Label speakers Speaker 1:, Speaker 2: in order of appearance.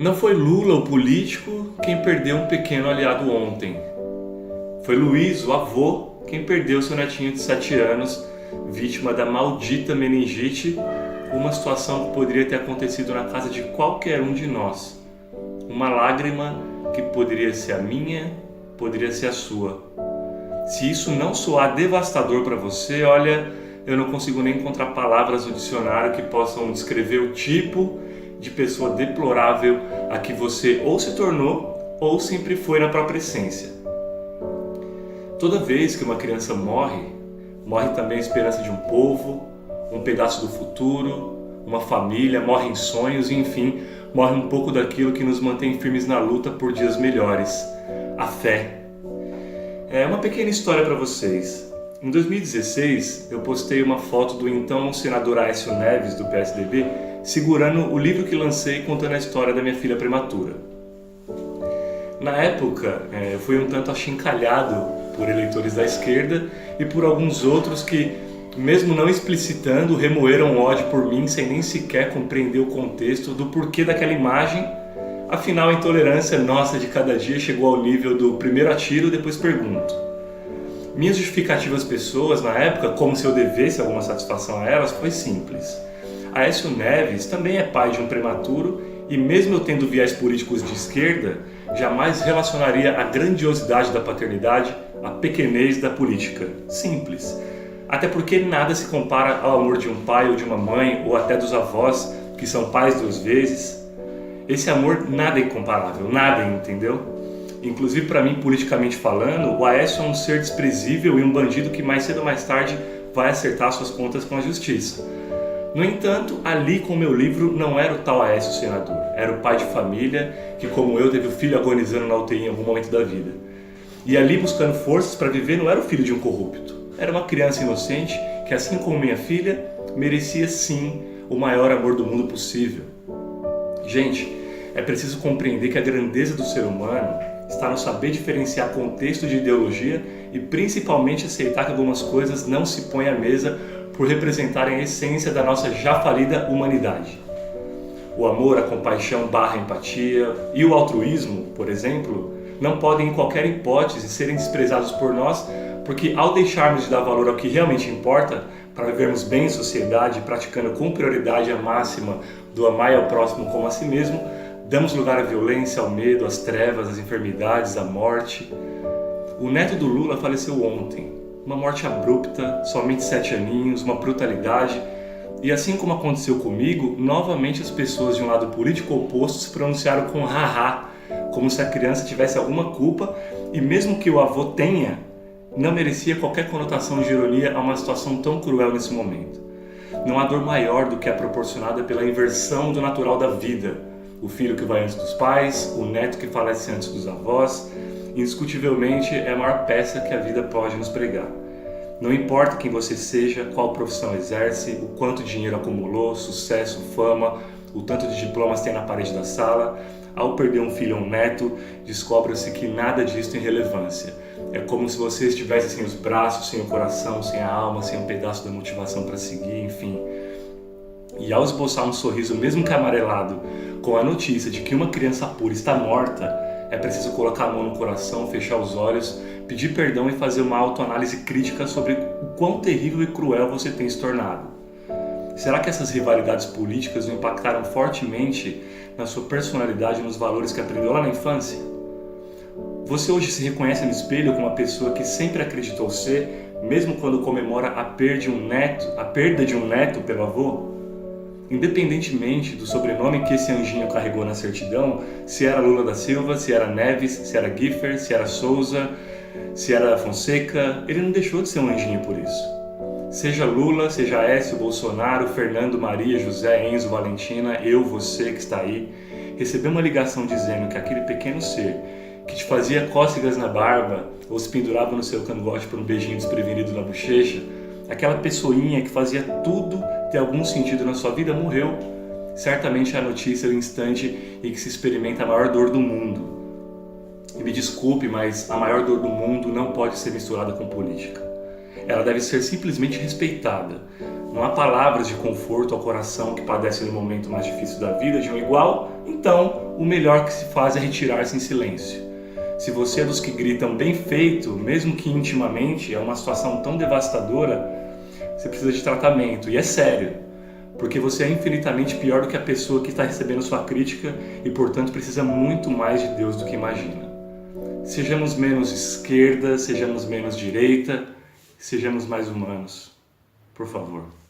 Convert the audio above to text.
Speaker 1: Não foi Lula, o político, quem perdeu um pequeno aliado ontem. Foi Luiz, o avô, quem perdeu seu netinho de 7 anos, vítima da maldita meningite, uma situação que poderia ter acontecido na casa de qualquer um de nós. Uma lágrima que poderia ser a minha, poderia ser a sua. Se isso não soar devastador para você, olha, eu não consigo nem encontrar palavras no dicionário que possam descrever o tipo de pessoa deplorável a que você ou se tornou ou sempre foi na própria essência. Toda vez que uma criança morre, morre também a esperança de um povo, um pedaço do futuro, uma família, morrem sonhos e, enfim, morre um pouco daquilo que nos mantém firmes na luta por dias melhores, a fé. É uma pequena história para vocês. Em 2016, eu postei uma foto do então senador Aécio Neves, do PSDB, segurando o livro que lancei contando a história da minha filha prematura. Na época, eu fui um tanto achincalhado por eleitores da esquerda e por alguns outros que, mesmo não explicitando, remoeram ódio por mim sem nem sequer compreender o contexto do porquê daquela imagem. Afinal, a intolerância nossa de cada dia chegou ao nível do primeiro atiro, depois pergunto. Minhas justificativas pessoas, na época, como se eu devesse alguma satisfação a elas, foi simples. Aécio Neves também é pai de um prematuro e, mesmo eu tendo viés políticos de esquerda, jamais relacionaria a grandiosidade da paternidade à pequenez da política. Simples. Até porque nada se compara ao amor de um pai ou de uma mãe, ou até dos avós, que são pais 2 vezes. Esse amor nada é incomparável, nada, entendeu? Inclusive, para mim, politicamente falando, o Aécio é um ser desprezível e um bandido que mais cedo ou mais tarde vai acertar suas contas com a justiça. No entanto, ali com o meu livro não era o tal Aécio senador, era o pai de família que, como eu, teve o filho agonizando na UTI em algum momento da vida. E ali, buscando forças para viver, não era o filho de um corrupto, era uma criança inocente que, assim como minha filha, merecia sim o maior amor do mundo possível. Gente, é preciso compreender que a grandeza do ser humano está no saber diferenciar contexto de ideologia e principalmente aceitar que algumas coisas não se põem à mesa por representarem a essência da nossa já falida humanidade. O amor, a compaixão / empatia e o altruísmo, por exemplo, não podem em qualquer hipótese serem desprezados por nós, porque ao deixarmos de dar valor ao que realmente importa, para vivermos bem em sociedade, praticando com prioridade a máxima do amar ao próximo como a si mesmo, damos lugar à violência, ao medo, às trevas, às enfermidades, à morte. O neto do Lula faleceu ontem. Uma morte abrupta, somente 7 aninhos, uma brutalidade. E assim como aconteceu comigo, novamente as pessoas de um lado político oposto se pronunciaram com haha, como se a criança tivesse alguma culpa e mesmo que o avô tenha, não merecia qualquer conotação de ironia a uma situação tão cruel nesse momento. Não há dor maior do que a proporcionada pela inversão do natural da vida. O filho que vai antes dos pais, o neto que falece antes dos avós, indiscutivelmente é a maior peça que a vida pode nos pregar. Não importa quem você seja, qual profissão exerce, o quanto dinheiro acumulou, sucesso, fama, o tanto de diplomas tem na parede da sala, ao perder um filho ou um neto, descobre-se que nada disso tem relevância. É como se você estivesse sem os braços, sem o coração, sem a alma, sem um pedaço da motivação para seguir, enfim. E ao esboçar um sorriso, mesmo que amarelado, com a notícia de que uma criança pura está morta, é preciso colocar a mão no coração, fechar os olhos, pedir perdão e fazer uma autoanálise crítica sobre o quão terrível e cruel você tem se tornado. Será que essas rivalidades políticas o impactaram fortemente na sua personalidade e nos valores que aprendeu lá na infância? Você hoje se reconhece no espelho como uma pessoa que sempre acreditou ser, mesmo quando comemora a perda de um neto pelo avô? Independentemente do sobrenome que esse anjinho carregou na certidão, se era Lula da Silva, se era Neves, se era Giffer, se era Souza, se era Fonseca, ele não deixou de ser um anjinho por isso. Seja Lula, seja Aécio, Bolsonaro, Fernando, Maria, José, Enzo, Valentina, eu, você que está aí, recebeu uma ligação dizendo que aquele pequeno ser que te fazia cócegas na barba ou se pendurava no seu cangote por um beijinho desprevenido na bochecha, aquela pessoinha que fazia tudo ter algum sentido na sua vida, morreu. Certamente a notícia é o instante em que se experimenta a maior dor do mundo. E me desculpe, mas a maior dor do mundo não pode ser misturada com política. Ela deve ser simplesmente respeitada, Não há palavras de conforto ao coração que padece no momento mais difícil da vida de um igual, então o melhor que se faz é retirar-se em silêncio. Se você é dos que gritam bem feito, mesmo que intimamente, é uma situação tão devastadora, você precisa de tratamento, e é sério, porque você é infinitamente pior do que a pessoa que está recebendo sua crítica e, portanto, precisa muito mais de Deus do que imagina. Sejamos menos esquerda, sejamos menos direita, sejamos mais humanos, por favor.